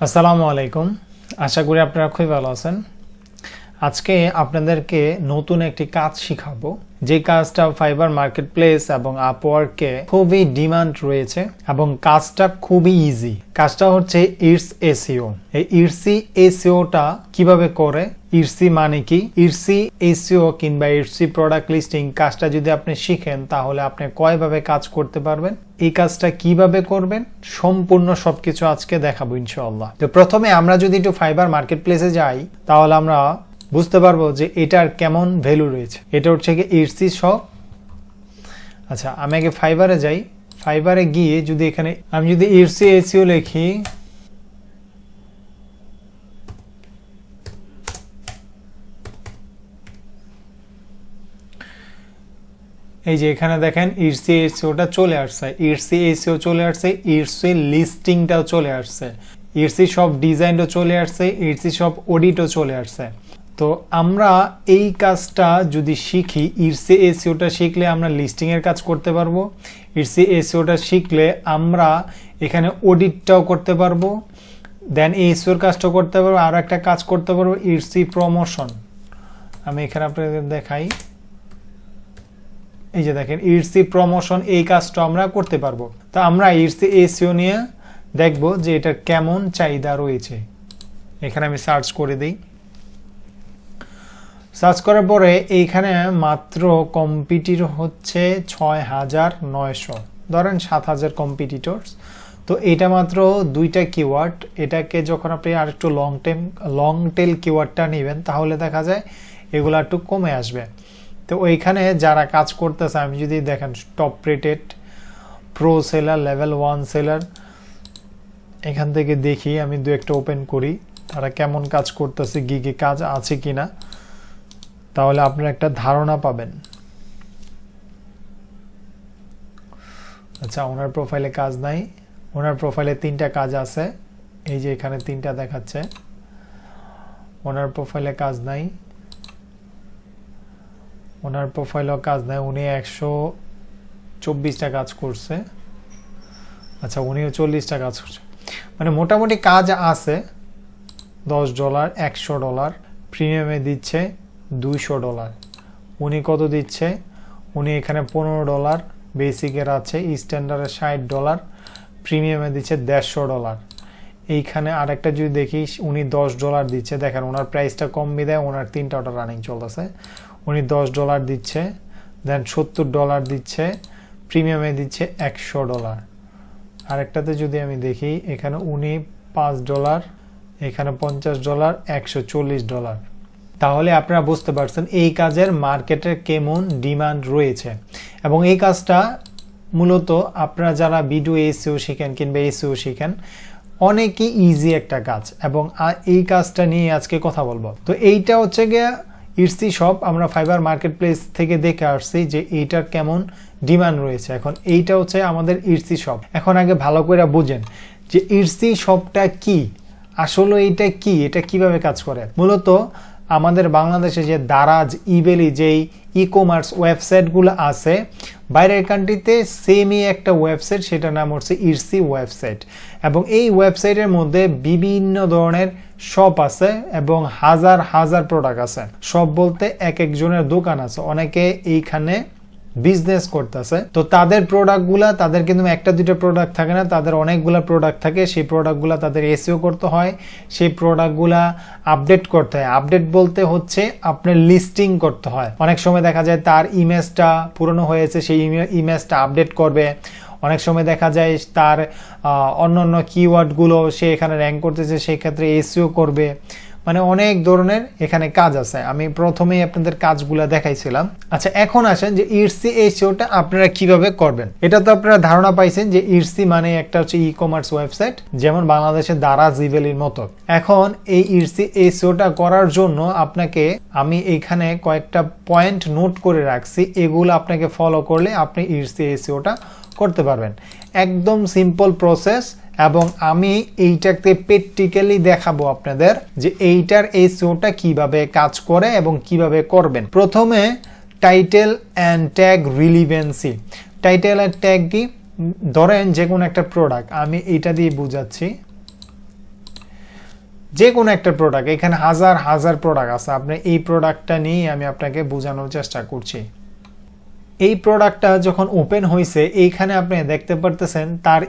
আসসালামু আলাইকুম, আশা করি আপনারা খুবই ভালো আছেন। আজকে আপনাদেরকে নতুন একটি কাজ শিখাবো, যে কাজটা ফাইবার মার্কেটপ্লেস এবং আপওয়ার্কে খুবই ডিমান্ড রয়েছে এবং কাজটা খুবই ইজি। কাজটা হচ্ছে ইটস এসইও। এই ইটসি এসইওটা কিভাবে করে, ইটসি মানে কি, ইটসি এসইও কিংবা ইটসি প্রোডাক্ট লিস্টিং কাজটা যদি আপনি শিখেন তাহলে আপনি কয়ভাবে কাজ করতে পারবেন, এই কাজটা কিভাবে করবেন, সম্পূর্ণ সবকিছু আজকে দেখাবো ইনশাআল্লাহ। তো প্রথমে আমরা যদি একটু ফাইবার মার্কেটপ্লেসে যাই তাহলে আমরা বুঝতে পারবো যে এটার কেমন ভ্যালু রয়েছে। এটা হচ্ছে কি ইটসি শপ। আচ্ছা, আমি আগে ফাইবারে যাই। ফাইবারে গিয়ে যদি এখানে আমি যদি ইটসি এসইও লিখি, এই যে এখানে দেখেন ইটসি এসইওটা চলে আসছে, ইটসি এসইও চলে আসছে, ইটসি লিস্টিংটাও চলে আসছে, ইটসি শপ ডিজাইনও চলে আসছে, ইটসি শপ অডিটও চলে আসছে। তো আমরা এই কাজটা যদি শিখি, ইটসি এসইওটা শিখলে আমরা লিস্টিং এর কাজ করতে পারবো, ইটসি এসইওটা শিখলে আমরা এখানে অডিটটাও করতে পারবো, দেন এসইওর কাজটাও করতে পারবো, আর একটা কাজ করতে পারবো ইটসি প্রমোশন। আমি এখানে আপনাদের দেখাই, এই যে দেখেন ইটসি প্রমোশন, এই কাজটা আমরা করতে পারবো। তো আমরা ইটসি এসইও নিয়ে দেখবো যে এটা কেমন চাহিদা রয়েছে। এখানে আমি সার্চ করে দিই। সার্চ করার পরে এইখানে মাত্র কম্পিটিটর হচ্ছে ৬,৯০০, ধরেন ৭,০০০ কম্পিটিটরস। তো এটা মাত্র দুইটা কিওয়ার্ড। এটাকে যখন আপনি আর একটু লং টেল কিওয়ার্ডটা নেবেন তাহলে দেখা যায় এগুলো একটু কমে আসবে। তো ওইখানে যারা কাজ করতেছে, আমি যদি দেখেন top rated, pro seller, level 1 seller, এখান থেকে দেখি, আমি দু একটা ওপেন করি তারা কেমন কাজ করতেছে, গিগে কাজ আছে কিনা, তাহলে আপনারা একটা ধারণা পাবেন। আচ্ছা, ওনার প্রোফাইলে কাজ নাই, ওনার প্রোফাইলে 3টা কাজ আছে, এই যে এখানে 3টা দেখাচ্ছে। ওনার প্রোফাইলে কাজ নাই, ওনার প্রোফাইলেও কাজ নাই, উনি 124টা কাজ করছে। আচ্ছা, উনিও 40টা কাজ করছে, মানে মোটামুটি কাজ আছে। $10, $100, প্রিমিয়ামে দিচ্ছে $200। উনি কত দিচ্ছে, উনি এখানে $15, বেসিকের আছে, স্ট্যান্ডার্ডের $60, প্রিমিয়ামে দিচ্ছে $150। এইখানে আরেকটা যদি দেখি, উনি $10 দিচ্ছে। দেখেন ওনার প্রাইসটা কম বিদায় ওনার 3টা অর্ডার রানিং চলতেছে। উনি $10 দিচ্ছে, দেন $70 দিচ্ছে, প্রিমিয়ামে দিচ্ছে $100। আরেকটাতে যদি আমি দেখি, এখানে উনি $5, এখানে $50, $140। তাহলে আপনারা বুঝতে পারছেন এই কাজের মার্কেটের কেমন ডিমান্ড রয়েছে। এবং এই কাজটা মূলত আপনারা যারা ভিডিও এসইও শিখেন কিংবা এসইও শিখেন, অনেকই ইজি একটা কাজ, এবং এই কাজটা নিয়ে আজকে কথা বলবো। তো এইটা হচ্ছে গিয়ে ইটসি শপ। আমরা ফাইবার মার্কেটপ্লেস থেকে দেখে আসছি যে এইটার কেমন ডিমান্ড রয়েছে। এখন এইটা হচ্ছে আমাদের ইটসি শপ। এখন আগে ভালো করে বুঝেন যে ইটসি শপটা কি, আসলে এটা কি, এটা কিভাবে কাজ করে। মূলত আমাদের বাংলাদেশে যে দারাজ, ইবেলি, যেই ই কমার্স ওয়েবসাইটগুলো আছে, বাইরের কান্ট্রিতে সেমই একটা ওয়েবসাইট, সেটার নাম হচ্ছে ইটসি ওয়েবসাইট। এবং এই ওয়েবসাইটের মধ্যে বিভিন্ন ধরনের শপ আছে এবং হাজার হাজার প্রোডাক্ট আছে। শপ বলতে এক একজনের দোকান আছে, অনেকে এইখানে বিজনেস করতেছে। তো তাদের প্রোডাক্টগুলা, তাদের কিন্তু একটা দুটো প্রোডাক্ট থাকে না, তাদের অনেকগুলা প্রোডাক্ট থাকে। সেই প্রোডাক্টগুলা তাদের এসইও করতে হয়, সেই প্রোডাক্টগুলা আপডেট করতে হয়। আপডেট বলতে হচ্ছে আপনার লিস্টিং করতে হয়। অনেক সময় দেখা যায় তার ইমেজটা পুরনো হয়েছে, সেই ইমেজটা আপডেট করবে। অনেক সময় দেখা যায় তার অন্যান্য কিওয়ার্ডগুলো সে এখানে র্যাঙ্ক করতেছে, সেই ক্ষেত্রে এসইও করবে। মানে অনেক ধরনের এখানে কাজ আছে। আমি প্রথমেই আপনাদের কাজগুলা দেখাইছিলাম। আচ্ছা, এখন আসেন যে ইটসি এসইওটা আপনারা কিভাবে করবেন। এটা তো আপনারা ধারণা পাইছেন যে ইটসি মানে একটা হচ্ছে ই কমার্স ওয়েবসাইট, যেমন বাংলাদেশের দারাজ, ইবেলির মতো। এখন এই ইটসি এসইওটা করার জন্য আপনাকে আমি এইখানে কয়েকটা পয়েন্ট নোট করে রাখছি, এগুলো আপনাকে ফলো করলে আপনি ইটসি এসইওটা করতে পারবেন। একদম সিম্পল প্রসেস, এবং আমি এইটাকে প্র্যাকটিক্যালি দেখাবো আপনাদের যে এইটার এসইওটা কিভাবে কাজ করে এবং কিভাবে করবেন। প্রথমে title and tag relevancy. Title and tag কি, ধরেন যে কোনো একটা প্রোডাক্ট, আমি এটা দিয়ে বুঝাচ্ছি। যে কোনো একটা প্রোডাক্ট, এখানে হাজার হাজার প্রোডাক্ট আছে, আপনি এই প্রোডাক্টটা নিয়ে আমি আপনাকে বোঝানোর চেষ্টা করছি। এই প্রোডাক্টটা যখন ওপেন হয়েছে এইখানে আপনি দেখতে পারতেছেন তার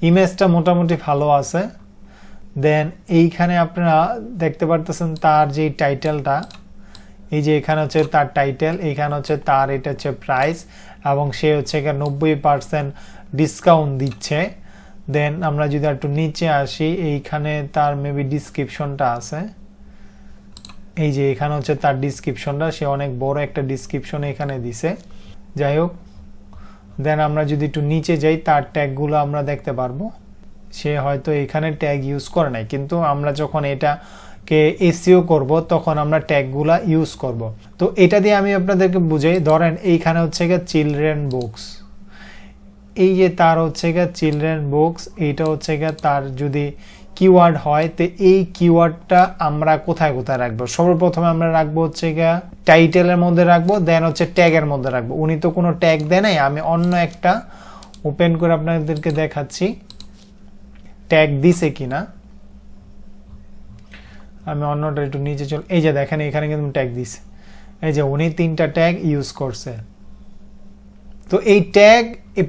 ইমেজটা মোটামুটি ভালো আছে। দেন এইখানে আপনারা দেখতে পারতেছেন তার যে টাইটেলটা, এই যে এখানে হচ্ছে তার টাইটেল, এইখানে হচ্ছে তার এটা হচ্ছে প্রাইস, এবং সে হচ্ছে এখানে 90% ডিসকাউন্ট দিচ্ছে। দেন আমরা যদি একটু নিচে আসি, এইখানে তার মেবি ডিসক্রিপশনটা আছে, এই যে এখানে হচ্ছে তার ডিসক্রিপশনটা, সে অনেক বড় একটা ডিসক্রিপশন এখানে দিছে। যাই হোক, দেন আমরা যদি একটু নিচে যাই তার ট্যাগগুলো আমরা দেখতে পারবো। সে হয়তো এখানে ট্যাগ ইউজ করে নাই, কিন্তু আমরা যখন এটাকে এসইও করব তখন আমরা ট্যাগগুলা ইউজ করব। তো এটা দিয়ে আমি আপনাদেরকে বুঝাই, ধরেন এইখানে হচ্ছে গিয়ে চিলড্রেন বুকস, এই যে তার হচ্ছে গিয়ে চিলড্রেন বুকস, এইটা হচ্ছে গিয়ে তার যদি কিওয়ার্ড হয়, তো এই কিওয়ার্ডটা আমরা কোথায় কোথায় রাখবো? সর্বপ্রথমে আমরা রাখবো হচ্ছে গিয়ে টাইটেলের মধ্যে রাখবো, দেন হচ্ছে ট্যাগের মধ্যে রাখবো। উনি তো কোনো ট্যাগ দেয় নাই, আমি অন্য একটা ওপেন করে আপনাদেরকে দেখাচ্ছি ট্যাগ দিছে কিনা। আমি অন্যটা একটু নিচে চল, এই যে দেখেন এখানে কিন্তু ট্যাগ দিছে, এই যে উনি 3টা ট্যাগ ইউজ করছে। তো এই ট্যাগ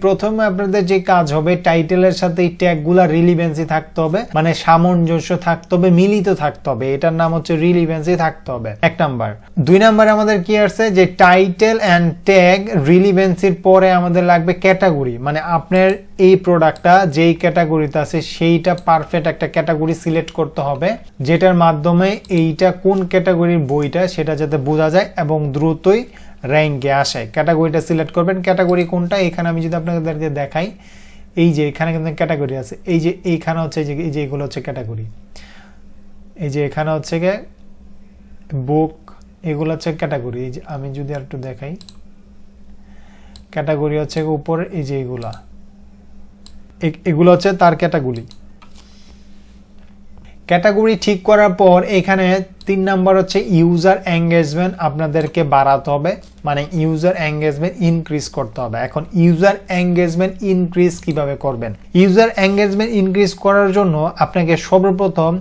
প্রথমে আপনাদের যে কাজ হবে, টাইটেলের সাথে এই ট্যাগগুলা রিলিভেন্সি থাকতে হবে, মানে সামঞ্জস্য থাকতে হবে, মিলিত থাকতে হবে, এটার নাম হচ্ছে রিলিভেন্সি থাকতে হবে, 1 নাম্বার। 2 নাম্বারে আমাদের কি আছে, যে টাইটেল এন্ড ট্যাগ রিলিভেন্সির পরে আমাদের লাগবে ক্যাটাগরি, মানে আপনার এই প্রোডাক্টটা যেই ক্যাটাগরিতে আছে সেইটা পারফেক্ট একটা ক্যাটাগরি সিলেক্ট করতে হবে, যেটার মাধ্যমে এইটা কোন ক্যাটাগরির বইটা সেটা যাতে বোঝা যায় এবং দ্রুতই র্যাঙ্কে আসে। ক্যাটাগরিটা সিলেক্ট করবেন, ক্যাটাগরি কোনটা, এখানে আমি যদি আপনাদেরকে দেখাই, এই যে এখানে কিন্তু ক্যাটাগরি আছে, এই যে এইখানে হচ্ছে এই যে এগুলো হচ্ছে ক্যাটাগরি, এই যে এখানে হচ্ছে গিয়ে বুক, এগুলো হচ্ছে ক্যাটাগরি। এই যে আমি যদি আর একটু দেখাই, ক্যাটাগরি হচ্ছে উপরে, এই যে এগুলো হচ্ছে তার ক্যাটাগরি। ক্যাটাগরি ঠিক করার পর এখানে 3 নাম্বার হচ্ছে ইউজার এঙ্গেজমেন্ট আপনাদেরকে বাড়াতে হবে, মানে ইউজার এঙ্গেজমেন্ট ইনক্রিজ করতে হবে। এখন ইউজার এঙ্গেজমেন্ট ইনক্রিজ কিভাবে করবেন? ইউজার এঙ্গেজমেন্ট ইনক্রিজ করার জন্য আপনাকে সর্বপ্রথম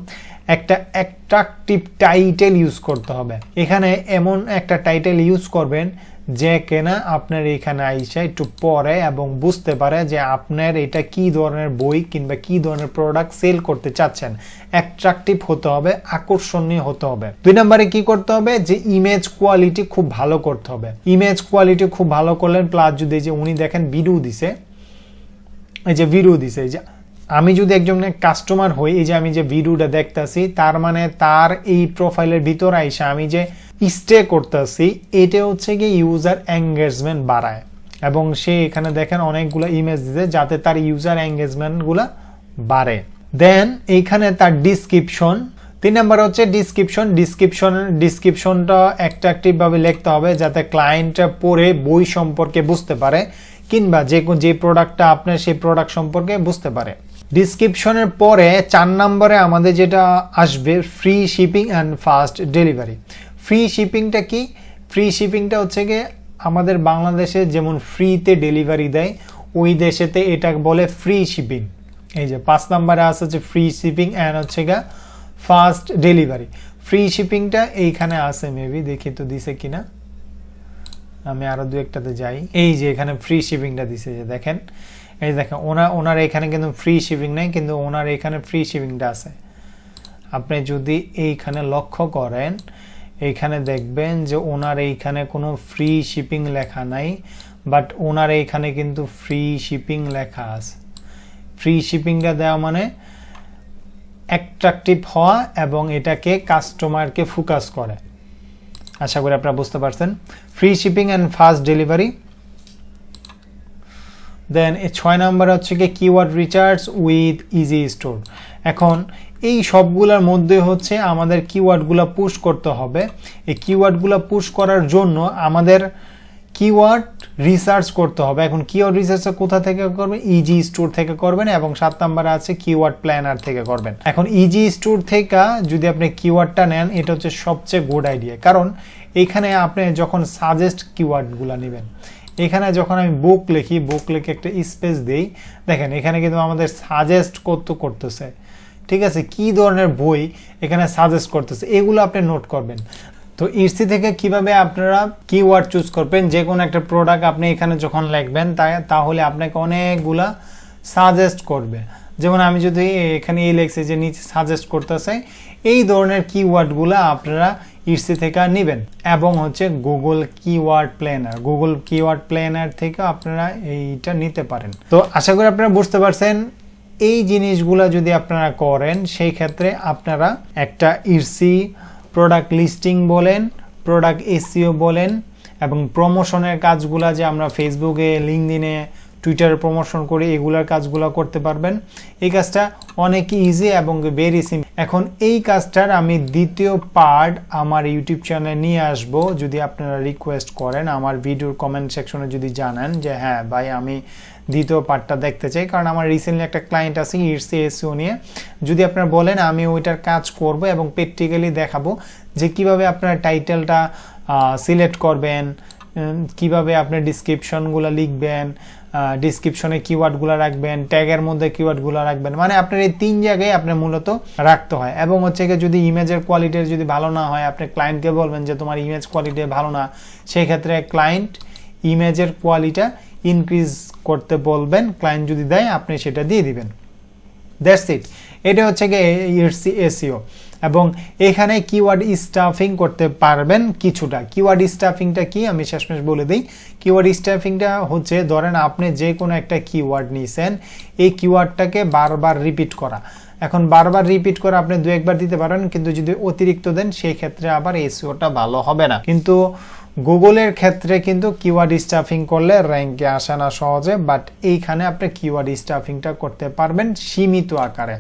একটা অ্যাট্রাকটিভ টাইটেল ইউজ করতে হবে। এখানে এমন একটা টাইটেল ইউজ করবেন যে কেনা আপনার এখানে আইসা একটু পড়ে এবং বুঝতে পারে যে আপনার এটা কি ধরনের বই কিংবা কি ধরনের প্রোডাক্ট সেল করতে চাচ্ছেন। অ্যাট্রাকটিভ হতে হবে, আকর্ষণীয় হতে হবে। 2 নম্বরে কি করতে হবে, যে ইমেজ কোয়ালিটি খুব ভালো করতে হবে। ইমেজ কোয়ালিটি খুব ভালো করলেন, প্লাস যদি যে উনি দেখেন ভিডিও দিছে, এই যে ভিডিও দিছে, এই যে আমি যদি একজন কাস্টমার হই, এই যে আমি যে ভিডিওটা দেখতেছি, তার মানে তার এই প্রোফাইলের ভিতর আইসা আমি যে স্টে করতেছি, এটা হচ্ছে কি ইউজার এঙ্গেজমেন্ট বাড়ায়, এবং সে এখানে দেখেন অনেকগুলো ইমেজ দিতে যাতে তার ইউজার এঙ্গেজমেন্ট গুলা বাড়ে। দেন এইখানে তার ডিসক্রিপশন, 3 নাম্বার হচ্ছে ডিসক্রিপশনটা অ্যাট্রাকটিভ ভাবে লিখতে হবে যাতে ক্লায়েন্টরা পড়ে বই সম্পর্কে বুঝতে পারে কিংবা যে প্রোডাক্টটা আপনার সেই প্রোডাক্ট সম্পর্কে বুঝতে পারে। ডিসক্রিপশনের পরে 4 নম্বরে আমাদের যেটা আসবে, free shipping and fast delivery. Free শিপিংটা কি? ফ্রি শিপিংটা হচ্ছে গিয়ে আমাদের বাংলাদেশে যেমন ফ্রিতে ডেলিভারি দেয়, ওই দেশেতে এটা বলে ফ্রি শিপিং। এই যে 5 নম্বরে আছে হচ্ছে ফ্রি শিপিং অ্যান্ড হচ্ছে গিয়ে ফাস্ট ডেলিভারি। ফ্রি শিপিংটা এইখানে আছে, মেবি দেখি তো দিছে কিনা, আমি আরো 2-1টাতে যাই। এই যে এখানে ফ্রি শিপিংটা দিছে, যে দেখেন, এই দেখেন ওনার এখানে কিন্তু ফ্রি শিপিং নাই, কিন্তু ওনার এখানে ফ্রি শিপিংটা আছে। আপনি যদি এইখানে লক্ষ্য করেন, এইখানে দেখবেন যে ওনার এইখানে কোনো ফ্রি শিপিং লেখা নাই, বাট ওনার এইখানে কিন্তু ফ্রি শিপিং লেখা আছে। ফ্রি শিপিংটা দেওয়া মানে অ্যাট্রাকটিভ হওয়া এবং এটাকে কাস্টমারকে ফোকাস করে। আশা করি আপনারা বুঝতে পারছেন। Free shipping and fast delivery. Then 6 number হচ্ছে কি keyword recharge with easy store. এখন এই সবগুলোর মধ্যে হচ্ছে আমাদের কিওয়ার্ডগুলো পুশ করতে হবে। এই কিওয়ার্ডগুলো পুশ করার জন্য আমাদের কিওয়ার্ড রিসার্চ করতে হবে। এখন কিওয়ার্ড রিসার্চটা কোথা থেকে করবেন? ইজি স্টোর থেকে করবেন, এবং 7 নম্বরে আছে কিওয়ার্ড প্ল্যানার থেকে করবেন। এখন ইজি স্টোর থেকে যদি আপনি কিওয়ার্ডটা নেন, এটা হচ্ছে সবচেয়ে গুড আইডিয়া, কারণ এখানে আপনি যখন সাজেস্ট কিওয়ার্ডগুলো নেবেন, এখানে যখন আমি বুক লিখে একটা স্পেস দেই, দেখেন এখানে কিন্তু আমাদের সাজেস্ট করতেছে ঠিক আছে, কি ধরনের বই এখানে সাজেস্ট করতেছে এগুলো আপনি নোট করবেন। তো ইরসি থেকে কিভাবে আপনারা কিওয়ার্ড চুজ করবেন, যে কোনো একটা প্রোডাক্ট আপনি এখানে যখন লিখবেন তাহলে আপনাকে অনেকগুলা সাজেস্ট করবে। যেমন আমি যদি এখানে এই লেখছি যে নিচে সাজেস্ট করতেছে, এই ধরনের কিওয়ার্ডগুলো আপনারা ইরসি থেকে নেবেন। এবং হচ্ছে গুগল কিওয়ার্ড প্ল্যানার থেকে আপনারা এইটা নিতে পারেন। তো আশা করি আপনারা বুঝতে পারছেন, এই জিনিসগুলো যদি আপনারা করেন সেই ক্ষেত্রে আপনারা একটা ইরসি প্রোডাক্ট লিস্টিং বলেন, প্রোডাক্ট এসইও বলেন, এবং প্রমোশনের কাজগুলা যে আমরা ফেসবুকে, লিঙ্কডইনে, টুইটারে প্রমোশন করি, এগুলার কাজগুলো করতে পারবেন। এই কাজটা অনেক ইজি এবং ভেরি সিম্পল। এখন এই কাজটার আমি দ্বিতীয় পার্ট আমার ইউটিউব চ্যানেলে নিয়ে আসব, যদি আপনারা রিকোয়েস্ট করেন, আমার ভিডিওর কমেন্ট সেকশনে যদি জানান যে হ্যাঁ ভাই আমি দ্বিতীয় পার্টটা দেখতে চাই, কারণ আমার রিসেন্টলি একটা ক্লায়েন্ট আছে ইরসি এসইও নিয়ে। যদি আপনারা বলেন আমি ওইটার কাজ করব এবং প্র্যাকটিক্যালি দেখাবো যে কিভাবে আপনারা টাইটেলটা সিলেক্ট করবেন, কিভাবে আপনার ডিসক্রিপশনগুলো লিখবেন, ডিসক্রিপশনে কিওয়ার্ডগুলো রাখবেন, ট্যাগের মধ্যে কিওয়ার্ডগুলো রাখবেন, মানে আপনার এই 3 জায়গায় আপনার মূলত রাখতে হয়। এবং হচ্ছে যদি ইমেজের কোয়ালিটি যদি ভালো না হয়, আপনি ক্লায়েন্টকে বলবেন যে তোমার ইমেজ কোয়ালিটি ভালো না, সেই ক্ষেত্রে ক্লায়েন্ট ইমেজের কোয়ালিটিটা ইনক্রিজ করতে বলবেন, ক্লায়েন্ট যদি দেয় আপনি সেটা দিয়ে দিবেন। That's it. এটা হচ্ছে ইরসি এসইও। এবং এখানে কিওয়ার্ড স্টাফিং করতে পারবেন কিছুটা। কিওয়ার্ড স্টাফিংটা কি আমি শেষমেশ বলে দিই। কিওয়ার্ড স্টাফিংটা হচ্ছে, ধরেন আপনি যে কোনো একটা কিওয়ার্ড নিয়েছেন, এই কিওয়ার্ডটাকে বারবার রিপিট করা। এখন বারবার রিপিট করে আপনি 2-1বার দিতে পারেন, কিন্তু যদি অতিরিক্ত দেন সেই ক্ষেত্রে আবার এসইওটা ভালো হবে না। কিন্তু গুগলের ক্ষেত্রে কিন্তু কিওয়ার্ড স্টাফিং করলে র্যাঙ্কে আসে না সহজে, বাট এইখানে আপনি কিওয়ার্ড স্টাফিংটা করতে পারবেন সীমিত আকারে।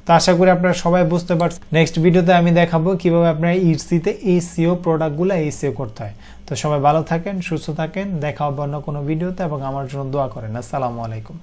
তো আশা করি আপনারা সবাই বুঝতে পারছেন। নেক্সট ভিডিওতে আমি দেখাবো কিভাবে আপনারা ইরসিতে এসইও প্রোডাক্টগুলো এসইও করতে হয়। তো সবাই ভালো থাকেন, সুস্থ থাকেন, দেখা হবে অন্য কোনো ভিডিওতে, এবং আমার জন্য দোয়া করেন। আসসালামু আলাইকুম।